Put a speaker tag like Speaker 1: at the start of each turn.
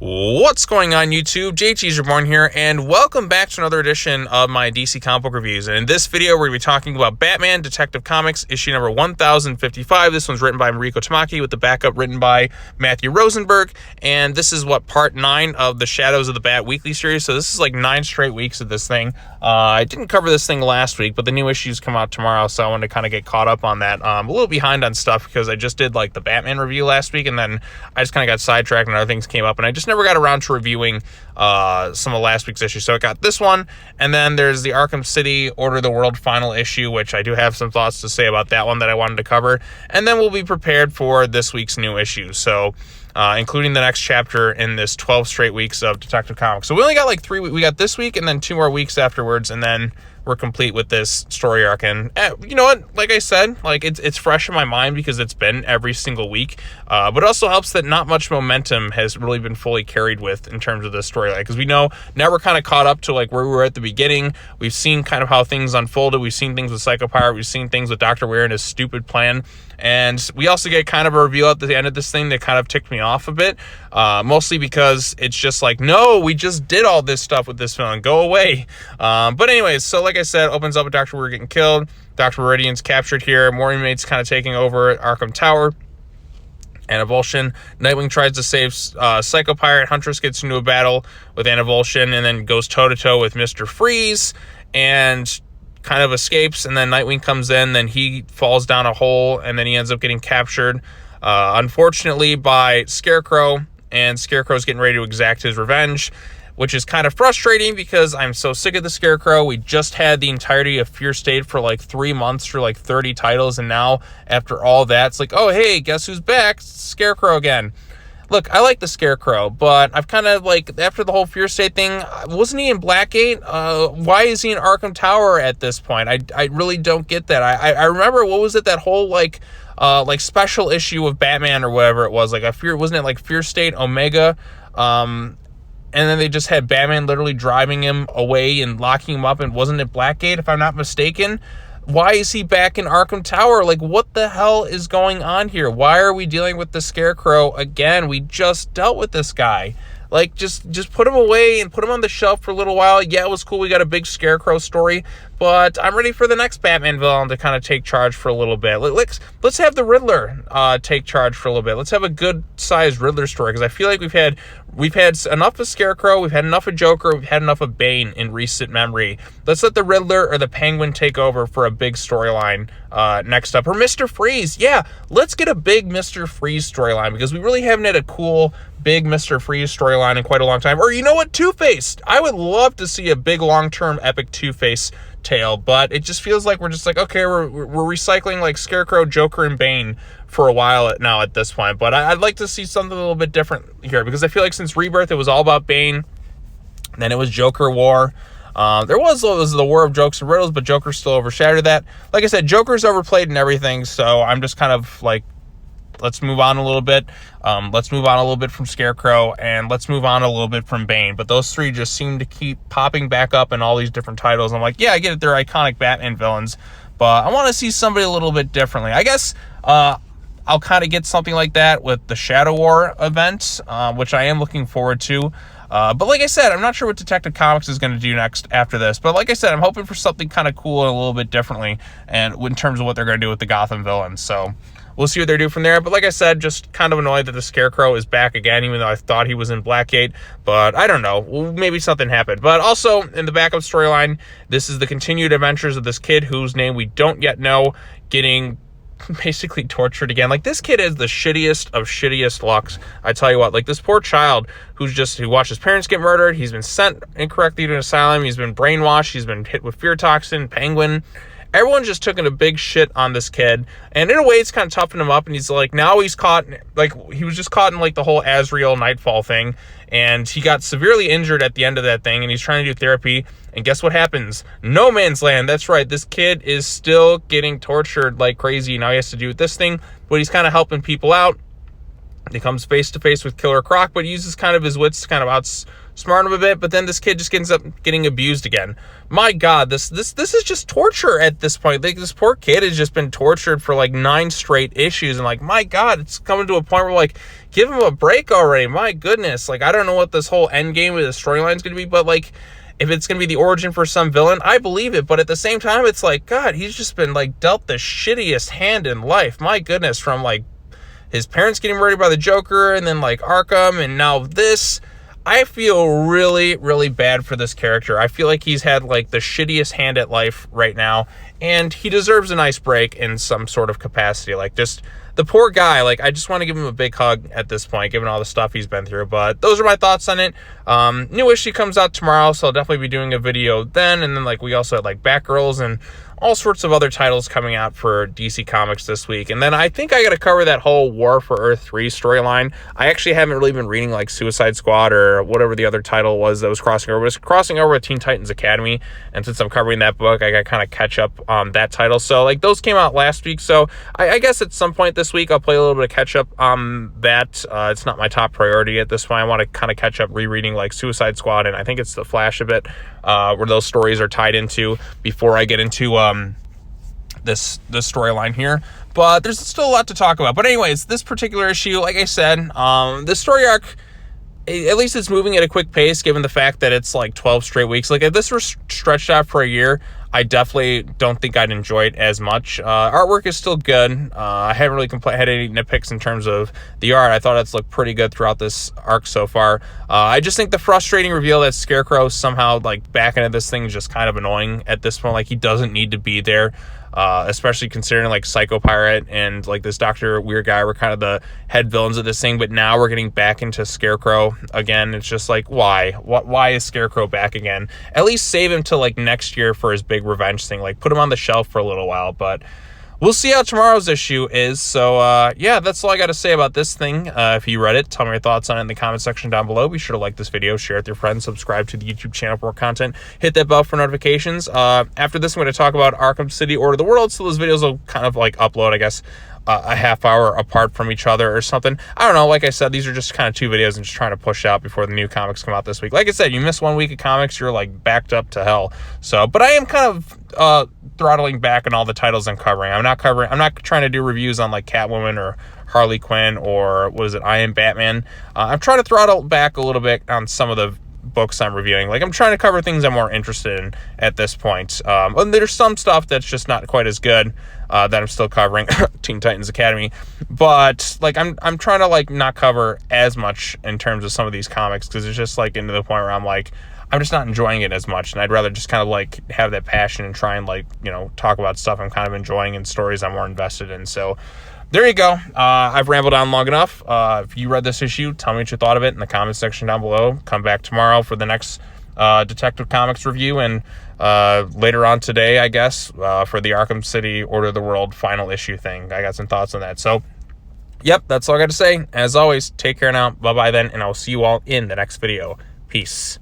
Speaker 1: What's going on, YouTube? JT's Reborn here, and welcome back to another edition of my DC comic book reviews. And in this video, we're going to be talking about Batman Detective Comics, issue number 1055. This one's written by Mariko Tamaki, with the backup written by Matthew Rosenberg. And this is, part 9 of the Shadows of the Bat weekly series. So this is like 9 straight weeks of this thing. I didn't cover this thing last week, but the new issues come out tomorrow, so I wanted to kind of get caught up on that. I'm a little behind on stuff because I just did like the Batman review last week, and then I just kind of got sidetracked and other things came up, and I just never got around to reviewing some of last week's issues. So I got this one, and then there's the Arkham City Order of the World final issue, which I do have some thoughts to say about that one that I wanted to cover, and then we'll be prepared for this week's new issue. So including the next chapter in this 12 straight weeks of Detective Comics. So we only got like 3 weeks. We got this week and then 2 more weeks afterwards, and then we're complete with this story arc. And you know what? Like I said, like it's fresh in my mind because it's been every single week. But it also helps that not much momentum has really been fully carried with in terms of the storyline, because we know now we're kind of caught up to like where we were at the beginning. We've seen kind of how things unfolded. We've seen things with Psychopirate. We've seen things with Dr. Ware and his stupid plan. And we also get kind of a reveal at the end of this thing that kind of ticked me off a bit, mostly because it's just like, no, we just did all this stuff with this villain. Go away. But anyways, so like I said, opens up with Dr. Ware getting killed. Dr. Meridian's captured here. More inmates kind of taking over at Arkham Tower. Antivulsion. Nightwing tries to save Psychopirate. Huntress gets into a battle with Antivulsion and then goes toe-to-toe with Mr. Freeze and kind of escapes, and then Nightwing comes in, then he falls down a hole, and then he ends up getting captured, unfortunately, by Scarecrow, and Scarecrow's getting ready to exact his revenge, which is kind of frustrating because I'm so sick of the Scarecrow. We just had the entirety of Fear State for like 3 months for like 30 titles, and now after all that, it's like, oh, hey, guess who's back? Scarecrow again. Look, I like the Scarecrow, but I've kind of like, after the whole Fear State thing, wasn't he in Blackgate? Why is he in Arkham Tower at this point? I really don't get that. I remember, what was it, that whole like special issue of Batman or whatever it was, like wasn't it like Fear State Omega? And then they just had Batman literally driving him away and locking him up, and wasn't it Blackgate, if I'm not mistaken? Why is he back in Arkham Tower? Like, what the hell is going on here? Why are we dealing with the Scarecrow again? We just dealt with this guy. Like, just put him away and put him on the shelf for a little while. Yeah, it was cool. We got a big Scarecrow story, but I'm ready for the next Batman villain to kind of take charge for a little bit. Let's have the Riddler take charge for a little bit. Let's have a good-sized Riddler story, because I feel like we've had enough of Scarecrow, we've had enough of Joker, we've had enough of Bane in recent memory. Let's let the Riddler or the Penguin take over for a big storyline next up. Or Mr. Freeze. Yeah, let's get a big Mr. Freeze storyline, because we really haven't had a cool big Mr. Freeze storyline in quite a long time. Or, you know what, Two-Face. I would love to see a big long-term epic Two-Face tale, but it just feels like we're just like, okay, we're recycling like Scarecrow, Joker, and Bane for a while now at this point. But I'd like to see something a little bit different here, because I feel like since Rebirth, it was all about Bane, then it was Joker War. There was the War of Jokes and Riddles, but Joker still overshadowed that. Like I said, Joker's overplayed and everything, so I'm just kind of like, let's move on a little bit. Let's move on a little bit from Scarecrow, and let's move on a little bit from Bane. But those three just seem to keep popping back up in all these different titles. I'm like, yeah, I get it, they're iconic Batman villains, but I want to see somebody a little bit differently. I guess I'll kind of get something like that with the Shadow War event, which I am looking forward to. But like I said, I'm not sure what Detective Comics is going to do next after this. But like I said, I'm hoping for something kind of cool and a little bit differently, and in terms of what they're going to do with the Gotham villains. So we'll see what they do from there. But like I said, just kind of annoyed that the Scarecrow is back again, even though I thought he was in Blackgate. But I don't know. Well, maybe something happened. But also, in the backup storyline, this is the continued adventures of this kid whose name we don't yet know, getting basically tortured again. Like, this kid is the shittiest of shittiest lucks. I tell you what, like, this poor child who watched his parents get murdered. He's been sent incorrectly to an asylum. He's been brainwashed. He's been hit with fear toxin, Penguin. Everyone just took in a big shit on this kid, and in a way it's kind of toughened him up, and he's like, now he's caught, like, he was just caught in like the whole Azrael Nightfall thing, and he got severely injured at the end of that thing, and he's trying to do therapy, and guess what happens? No Man's Land. That's right, this kid is still getting tortured like crazy. Now he has to do this thing, but he's kind of helping people out. He comes face to face with Killer Croc, but uses kind of his wits to kind of outsmart him a bit. But then this kid just ends up getting abused again. My God, this is just torture at this point. Like, this poor kid has just been tortured for like 9 straight issues, and like, my God, it's coming to a point where like, give him a break already. My goodness, like, I don't know what this whole end game of the storyline is going to be, but like, if it's going to be the origin for some villain, I believe it. But at the same time, it's like, God, he's just been like dealt the shittiest hand in life. My goodness, from like his parents getting murdered by the Joker, and then like Arkham, and now this. I feel really, really bad for this character. I feel like he's had like the shittiest hand at life right now, and he deserves a nice break in some sort of capacity. Like, just the poor guy, like, I just want to give him a big hug at this point, given all the stuff he's been through. But those are my thoughts on it. New issue comes out tomorrow, so I'll definitely be doing a video then. And then like, we also had like Batgirls and all sorts of other titles coming out for DC Comics this week. And then I think I got to cover that whole War for Earth 3 storyline. I actually haven't really been reading like Suicide Squad or whatever the other title was that was crossing over. It was crossing over with Teen Titans Academy. And since I'm covering that book, I got to kind of catch up on that title. So like, those came out last week. So I guess at some point this week, I'll play a little bit of catch up on that. It's not my top priority at this point. I want to kind of catch up rereading like Suicide Squad, and I think it's The Flash a bit, where those stories are tied into before I get into this storyline here. But there's still a lot to talk about. But anyways, this particular issue, like I said, the story arc, at least it's moving at a quick pace, given the fact that it's like 12 straight weeks. Like, if this were stretched out for a year, I definitely don't think I'd enjoy it as much. Artwork is still good. I haven't really had any nitpicks in terms of the art. I thought it's looked pretty good throughout this arc so far. I just think the frustrating reveal that Scarecrow somehow like back into this thing is just kind of annoying at this point. Like, he doesn't need to be there. Especially considering like Psycho Pirate and like this Dr. Weird guy were kind of the head villains of this thing, but now we're getting back into Scarecrow again. It's just like, why is Scarecrow back again? At least save him till like next year for his big revenge thing. Like, put him on the shelf for a little while. But we'll see how tomorrow's issue is. So yeah, that's all I got to say about this thing. If you read it, tell me your thoughts on it in the comment section down below. Be sure to like this video, share it with your friends, subscribe to the YouTube channel for more content, hit that bell for notifications. After this, I'm going to talk about Arkham City Order of the World, so those videos will kind of like upload, I guess, a half hour apart from each other or something. I don't know. Like I said, these are just kind of 2 videos I'm just trying to push out before the new comics come out this week. Like I said, you miss 1 week of comics, you're like backed up to hell. So, but I am kind of throttling back on all the titles I'm covering. I'm not trying to do reviews on like Catwoman or Harley Quinn or what is it, I Am Batman. I'm trying to throttle back a little bit on some of the books I'm reviewing. Like, I'm trying to cover things I'm more interested in at this point. And there's some stuff that's just not quite as good that I'm still covering, Teen Titans Academy. But like, I'm trying to like not cover as much in terms of some of these comics, because it's just like into the point where I'm like, I'm just not enjoying it as much, and I'd rather just kind of like have that passion and try and like, you know, talk about stuff I'm kind of enjoying and stories I'm more invested in. So there you go. I've rambled on long enough. If you read this issue, tell me what you thought of it in the comment section down below. Come back tomorrow for the next Detective Comics review, and later on today, I guess, for the Arkham City Order of the World final issue thing. I got some thoughts on that. So, yep, that's all I got to say. As always, take care now. Bye-bye then, and I'll see you all in the next video. Peace.